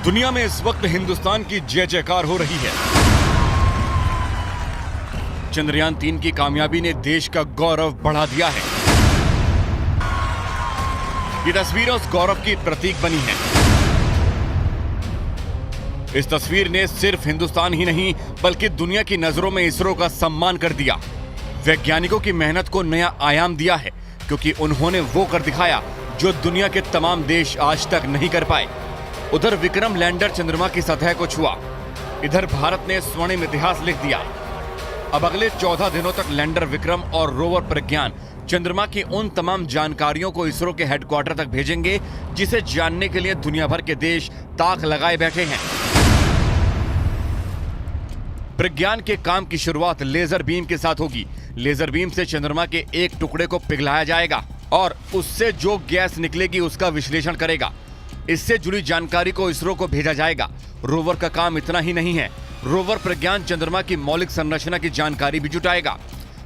दुनिया में इस वक्त हिंदुस्तान की जय जयकार हो रही है। चंद्रयान 3 की कामयाबी ने देश का गौरव बढ़ा दिया है। ये तस्वीर उस गौरव की प्रतीक बनी है। इस तस्वीर ने सिर्फ हिंदुस्तान ही नहीं बल्कि दुनिया की नजरों में इसरो का सम्मान कर दिया। वैज्ञानिकों की मेहनत को नया आयाम दिया है क्योंकि उन्होंने वो कर दिखाया जो दुनिया के तमाम देश आज तक नहीं कर पाए। उधर विक्रम लैंडर चंद्रमा की सतह को छुआ, इधर भारत ने स्वर्णिम इतिहास लिख दिया। अब अगले 14 दिनों तक लैंडर विक्रम और रोवर प्रज्ञान चंद्रमा की उन तमाम जानकारियों को इसरो के हेडक्वार्टर तक भेजेंगे जिसे जानने के लिए दुनिया भर के देश ताक लगाए बैठे हैं। प्रज्ञान के काम की शुरुआत लेजर बीम के साथ होगी। लेजर बीम से चंद्रमा के एक टुकड़े को पिघलाया जाएगा और उससे जो गैस निकलेगी उसका विश्लेषण करेगा। इससे जुड़ी जानकारी को इसरो को भेजा जाएगा। रोवर का काम इतना ही नहीं है, रोवर प्रज्ञान चंद्रमा की मौलिक संरचना की जानकारी भी जुटाएगा।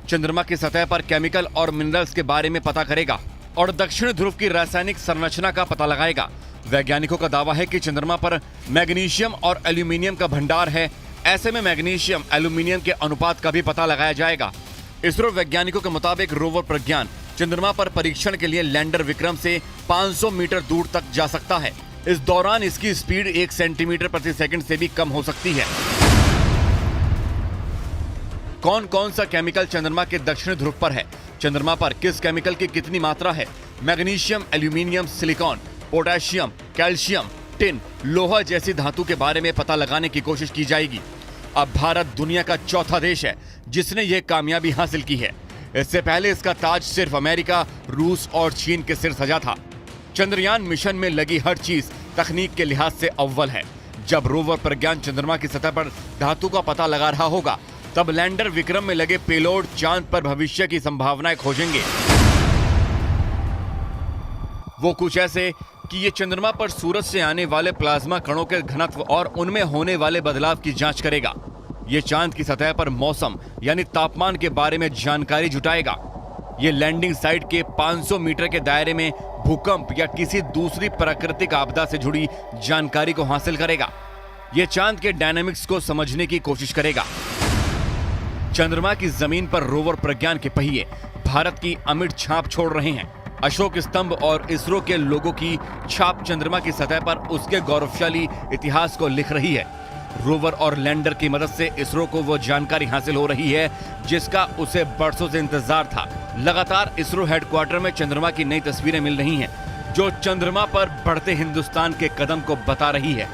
चंद्रमा की सतह पर केमिकल और मिनरल्स के बारे में पता करेगा और दक्षिण ध्रुव की रासायनिक संरचना का पता लगाएगा। वैज्ञानिकों का दावा है कि चंद्रमा पर मैग्नीशियम और एल्यूमिनियम का भंडार है। ऐसे में मैग्नीशियम एल्यूमिनियम के अनुपात का भी पता लगाया जाएगा। इसरो वैज्ञानिकों के मुताबिक रोवर प्रज्ञान चंद्रमा पर परीक्षण के लिए लैंडर विक्रम से 500 मीटर दूर तक जा सकता है। इस दौरान इसकी स्पीड 1 सेंटीमीटर प्रति सेकंड से भी कम हो सकती है। कौन कौन सा केमिकल चंद्रमा के दक्षिण ध्रुव पर है, चंद्रमा पर किस केमिकल की कितनी मात्रा है, magnesium, aluminium, silicon, potassium, calcium, tin, लोहा जैसी धातु के बारे में पता लगाने की कोशिश की जाएगी। अब भारत दुनिया का चौथा देश है जिसने यह कामयाबी हासिल की है। इससे पहले इसका ताज सिर्फ अमेरिका, रूस और चीन के सिर सजा था। चंद्रयान मिशन में लगी हर चीज तकनीक के लिहाज से अव्वल है। जब रोवर प्रज्ञान चंद्रमा की सतह पर धातु का पता लगा रहा होगा तब लैंडर विक्रम में लगे पेलोड चांद पर भविष्य की संभावनाएं खोजेंगे। वो कुछ ऐसे कि ये चंद्रमा पर सूरज से आने वाले प्लाज्मा कणों के घनत्व और उनमें होने वाले बदलाव की जांच करेगा। ये चांद की सतह पर मौसम यानी तापमान के बारे में जानकारी जुटाएगा। ये लैंडिंग साइट के 500 मीटर के दायरे में भूकंप या किसी दूसरी प्राकृतिक आपदा से जुड़ी जानकारी को हासिल करेगा। ये चांद के डायनेमिक्स को समझने की कोशिश करेगा। चंद्रमा की जमीन पर रोवर प्रज्ञान के पहिए भारत की अमिट छाप छोड़ रहे हैं। अशोक स्तंभ और इसरो के लोगों की छाप चंद्रमा की सतह पर उसके गौरवशाली इतिहास को लिख रही है। रोवर और लैंडर की मदद से इसरो को वो जानकारी हासिल हो रही है जिसका उसे बरसों से इंतजार था। लगातार इसरो हेडक्वार्टर में चंद्रमा की नई तस्वीरें मिल रही हैं जो चंद्रमा पर बढ़ते हिंदुस्तान के कदम को बता रही है।